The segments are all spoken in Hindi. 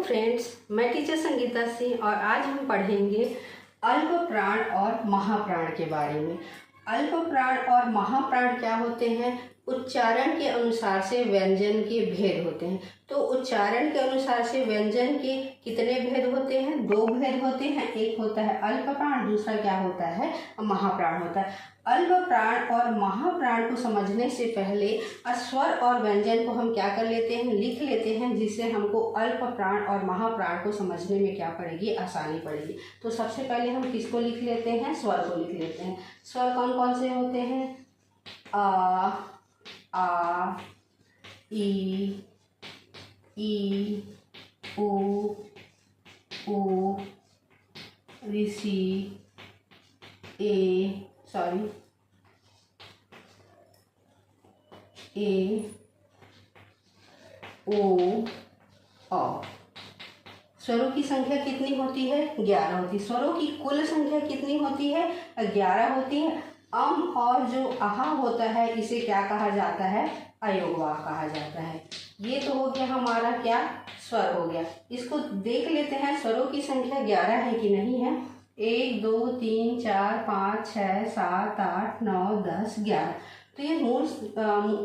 फ्रेंड्स, मैं टीचर संगीता सिंह और आज हम पढ़ेंगे अल्प प्राण और महाप्राण के बारे में। अल्प प्राण और महाप्राण क्या होते हैं? उच्चारण के अनुसार से व्यंजन के भेद होते हैं। तो उच्चारण के अनुसार से व्यंजन के कितने भेद होते हैं? दो भेद होते हैं। एक होता है अल्प प्राण, दूसरा क्या होता है? महाप्राण होता है। अल्प प्राण और महाप्राण को समझने से पहले स्वर और व्यंजन को हम क्या कर लेते हैं? लिख लेते हैं, जिससे हमको अल्प प्राण और महाप्राण को समझने में क्या पड़ेगी? आसानी पड़ेगी। तो सबसे पहले हम किसको लिख लेते हैं? स्वर को लिख लेते हैं। स्वर कौन कौन से होते हैं? आ, ई, उ, ऋषि, ए, ओ, अ। स्वरों की संख्या कितनी होती है? 11 होती है। स्वरों की कुल संख्या कितनी होती है? 11 होती है। अम और जो आहा होता है, इसे क्या कहा जाता है? अयोगवाह कहा जाता है। ये तो हो गया हमारा क्या? स्वर हो गया। इसको देख लेते हैं, स्वरों की संख्या 11 है कि नहीं है। 1 2 3 4 5 6 7 8 9 10 11। तो ये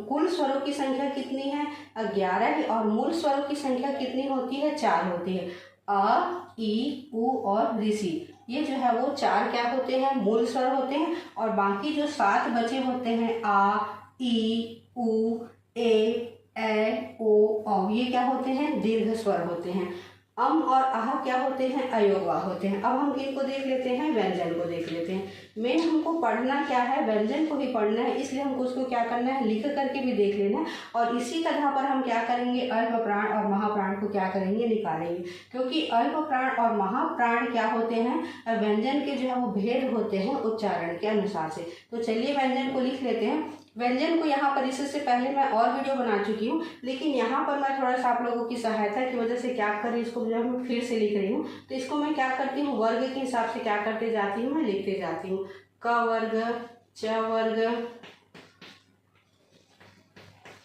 कुल स्वरों की संख्या कितनी है? 11 है। और मूल स्वरों की संख्या कितनी होती है? 4 होती है। अ, ई, उ और ऋषि, ये जो है वो 4 क्या होते हैं? मूल स्वर होते हैं। और बाकी जो 7 बचे होते हैं, आ, ई, उ, ए, ओ, औ, ये क्या होते हैं? दीर्घ स्वर होते हैं। अम और आह क्या होते हैं? अयोगवाह होते हैं। अब हम इनको देख लेते हैं, व्यंजन को देख लेते हैं। मेन हमको पढ़ना क्या है? व्यंजन को ही पढ़ना है, इसलिए हमको उसको क्या करना है? लिख करके भी देख लेना है। और इसी तरह पर हम क्या करेंगे? अल्प प्राण और महाप्राण को क्या करेंगे? निकालेंगे। क्योंकि अल्प प्राण और महाप्राण क्या होते हैं? व्यंजन के जो है वो भेद होते हैं उच्चारण के अनुसार से। तो चलिए व्यंजन को लिख लेते हैं। व्यंजन को यहाँ पर इससे पहले मैं और वीडियो बना चुकी हूँ, लेकिन यहाँ पर मैं थोड़ा सा आप लोगों की सहायता की वजह से क्या कर रही हूँ, इसको जो मैं फिर से लिख रही हूँ। तो इसको मैं क्या करती हूँ? वर्ग के हिसाब से क्या करते जाती हूँ? मैं लिखते जाती हूँ। क वर्ग, च वर्ग,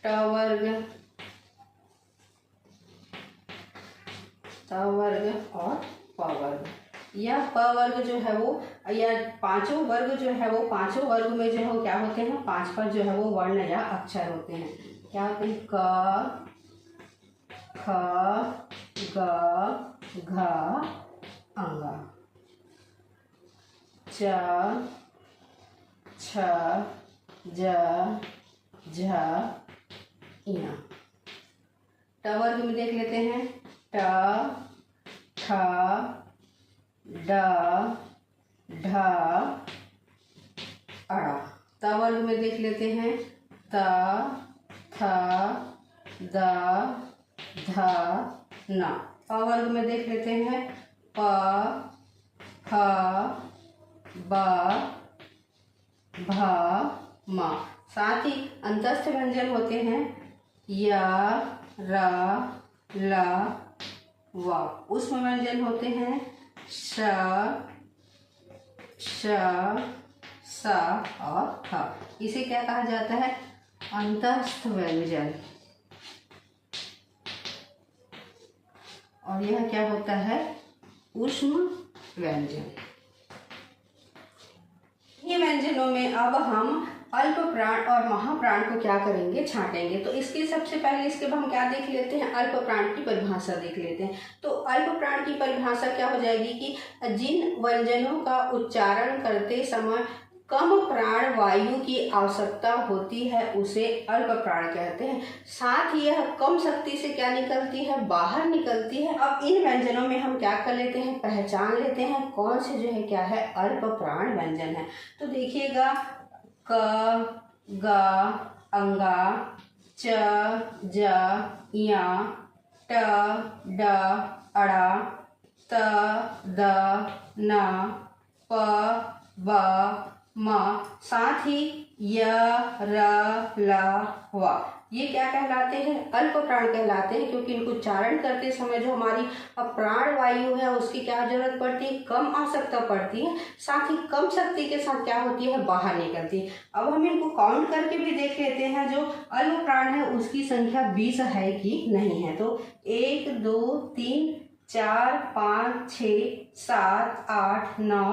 ट वर्ग, त वर्ग और प वर्ग। यह प वर्ग जो है वो, या पांचों वर्ग जो है वो, पांचों वर्ग में जो है वो क्या होते हैं? 5 पर जो है वो वर्ण या अक्षर होते हैं। क्या होते हैं? क, ख, ग, घ, अंग, च, छ, ज, झ, ञ। ट वर्ग में देख लेते हैं। ट, ठ, ड, ढ, अड़ा। त वर्ग में देख लेते हैं। त, थ, द, ध, न। प वर्ग में देख लेते हैं। प, फ, ब, भ, म। साथ ही अंतस्थ व्यंजन होते हैं। य, र, ल, व। उष्म व्यंजन होते हैं। श, स और ह। इसे क्या कहा जाता है? अंतस्थ व्यंजन। और यह क्या होता है? ऊष्म व्यंजन। ये व्यंजनों में अब हम अल्प प्राण और महाप्राण को क्या करेंगे? छांटेंगे। तो इसके सबसे पहले इसके हम क्या देख लेते हैं? अल्प प्राण की परिभाषा देख लेते हैं। तो अल्प प्राण की परिभाषा क्या हो जाएगी कि जिन व्यंजनों का उच्चारण करते समय कम प्राण वायु की आवश्यकता होती है, उसे अल्प प्राण कहते हैं। साथ ही यह कम शक्ति से क्या निकलती है? बाहर निकलती है। अब इन व्यंजनों में हम क्या कर लेते हैं? पहचान लेते हैं कौन से जो है क्या है? अल्प प्राण व्यंजन है। तो देखिएगा, क, ग, अंगा, च, ज, ञ, ट, ड, अड़ा, त, द, न, प, ब, म। साथ ही य, र, ल, व। ये क्या कहलाते हैं? अल्प प्राण कहलाते हैं, क्योंकि इनको उच्चारण करते समय जो हमारी प्राण वायु है उसकी क्या जरूरत पड़ती है? कम आवश्यकता पड़ती है। साथ ही कम शक्ति के साथ क्या होती है? बाहर निकलती है। अब हम इनको काउंट करके भी देख लेते हैं, जो अल्प प्राण है उसकी संख्या 20 है कि नहीं है। तो 1 2 3 4, 5, 6, 7, 8, 9,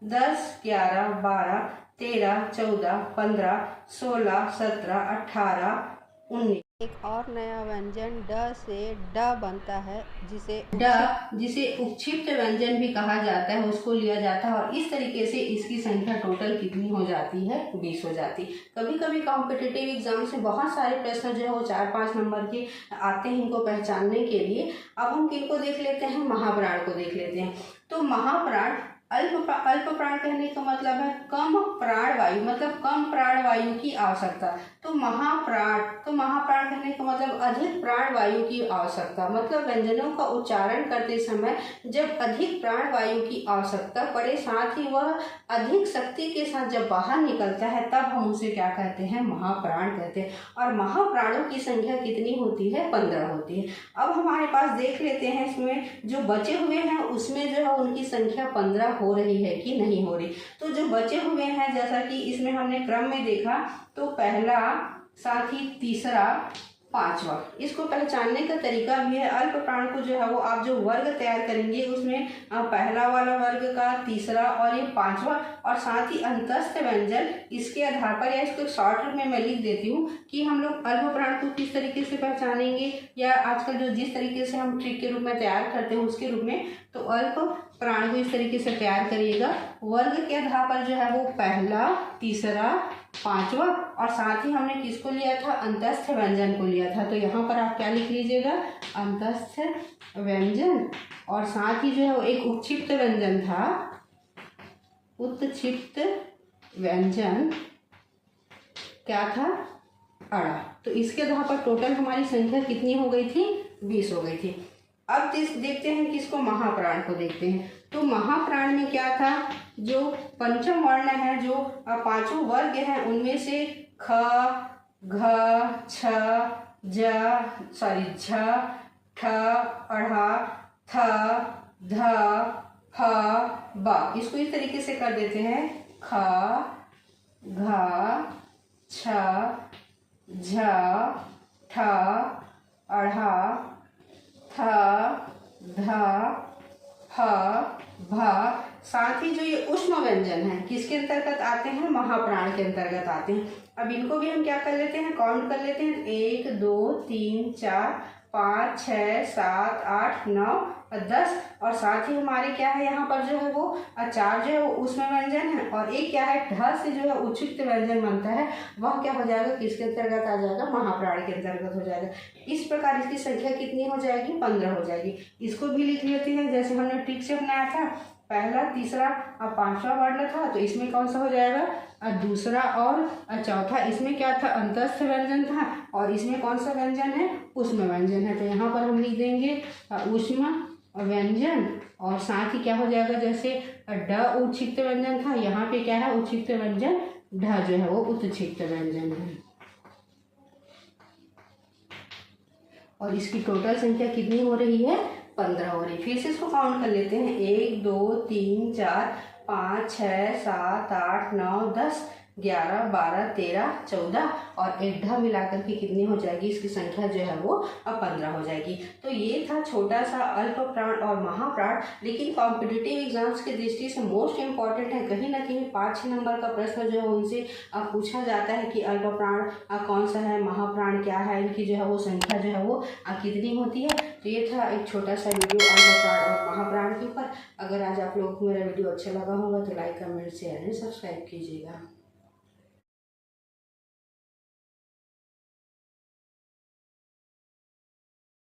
10, 11, 12, 13, 14, 15, 16, 17, 18, 19। एक और नया व्यंजन ड से ड बनता है, जिसे उपक्षिप्त व्यंजन भी कहा जाता है, उसको लिया जाता है। और इस तरीके से इसकी संख्या टोटल कितनी हो जाती है? 20 हो जाती है। कभी कभी कॉम्पिटिटिव एग्जाम से बहुत सारे प्रश्न जो है वो 4-5 नंबर के आते हैं इनको पहचानने के लिए। अब हम किनको देख लेते हैं? महाप्राण को देख लेते हैं। तो महाप्राण अल्प प्राण कहने का मतलब है कम प्राण वायु, मतलब कम प्राण वायु की आवश्यकता। तो महाप्राण कहने का मतलब अधिक प्राण वायु की आवश्यकता, मतलब व्यंजनों का उच्चारण करते समय जब अधिक प्राण वायु की आवश्यकता पड़े, साथ ही वह अधिक शक्ति के साथ जब बाहर निकलता है, तब हम उसे क्या कहते हैं? महाप्राण कहते हैं। और महाप्राणों की संख्या कितनी होती है? 15 होती है। अब हमारे पास देख लेते हैं इसमें जो बचे हुए हैं उसमें जो है उनकी संख्या 15 हो रही है कि नहीं हो रही। तो जो बचे हुए हैं, जैसा कि इसमें हमने क्रम में देखा, तो पहला, साथ ही तीसरा, पांचवा, इसको पहचानने का तरीका भी है। अल्प प्राण को जो है वो आप जो वर्ग तैयार करेंगे उसमें पहला वाला वर्ग का, तीसरा और ये पांचवा, और साथ ही अंतस्थ व्यंजन, इसके आधार पर, या इसको शॉर्ट रूप में मैं लिख देती हूँ कि हम लोग अल्प प्राण को किस तरीके से पहचानेंगे, या आजकल जो जिस तरीके से हम ट्रिक के रूप में तैयार करते हैं उसके रूप में। तो अल्प प्राण को इस तरीके से तैयार करिएगा, वर्ग के आधार पर जो है वो पहला, तीसरा, पांचवा, और साथ ही हमने किसको लिया था? अंतस्थ व्यंजन को लिया था। तो यहाँ पर आप क्या लिख लीजिएगा? अंतस्थ व्यंजन। और साथ ही जो है वो एक उत्क्षिप्त व्यंजन था, उत्क्षिप्त व्यंजन क्या था? अड़ा। तो इसके आधार पर टोटल हमारी संख्या कितनी हो गई थी? 20 हो गई थी। अब देखते हैं किसको? महाप्राण को देखते हैं। तो महाप्राण में क्या था? जो पंचम वर्ण है, जो पांचों वर्ग हैं, उनमें से ख, घ, छ, झ, ठ, अढ़ा, थ, ध, फ, ब। इसको इस तरीके से कर देते हैं, ख, घ, छ, झ, ठ, अढ़ा, थ, ध, फ, भ। साथ ही जो ये उष्म व्यंजन है किसके अंतर्गत आते हैं? महाप्राण के अंतर्गत आते हैं। अब इनको भी हम क्या कर लेते हैं? काउंट कर लेते हैं। 1, 2, 3, 4, 5, 6, 7, 8, 9 और 10। और साथ ही हमारे क्या है यहाँ पर जो है वो 4 जो है वो उष्म व्यंजन है, और एक क्या है? ढ से जो है उच्छिष्ट व्यंजन बनता है, वह क्या हो जाएगा? किसके अंतर्गत आ जाएगा? महाप्राण के अंतर्गत हो जाएगा। इस प्रकार इसकी संख्या कितनी हो जाएगी? 15 हो जाएगी। इसको भी लिख लेते हैं जैसे हमने ट्रिक से अपनाया था। पहला, तीसरा और पांचवा वर्ण था, तो इसमें कौन सा हो जाएगा? दूसरा और चौथा। इसमें क्या था? अंतस्थ व्यंजन था, और इसमें कौन सा व्यंजन है? उष्म व्यंजन है। तो यहाँ पर हम लिख देंगे उष्म व्यंजन। और साथ ही क्या हो जाएगा? जैसे ड उत्क्षिप्त व्यंजन था, यहाँ पे क्या है? उत्क्षिप्त व्यंजन, ढ जो है वो उत्क्षिप्त व्यंजन है। और इसकी टोटल संख्या कितनी हो रही है? 15 हो रही है। फिर से इसको काउंट कर लेते हैं। 1, 2, 3, 4, 5, 6, 7, 8, 9, 10, 11, 12, 13, 14 और एक ढ मिलाकर के कितनी हो जाएगी? इसकी संख्या जो है वो अब 15 हो जाएगी। तो ये था छोटा सा अल्प प्राण और महाप्राण, लेकिन कॉम्पिटिटिव एग्जाम्स की दृष्टि से मोस्ट इम्पॉर्टेंट है। कहीं ना कहीं 5-6 नंबर का प्रश्न जो है उनसे पूछा जाता है कि अल्प प्राण कौन सा है, महाप्राण क्या है, इनकी जो है वो संख्या जो है वो कितनी होती है। तो ये था एक छोटा सा वीडियो अल्प प्राण और महाप्राण के ऊपर। अगर आज आप लोगों को मेरा वीडियो अच्छा लगा होगा तो like, comment, share and subscribe कीजिएगा।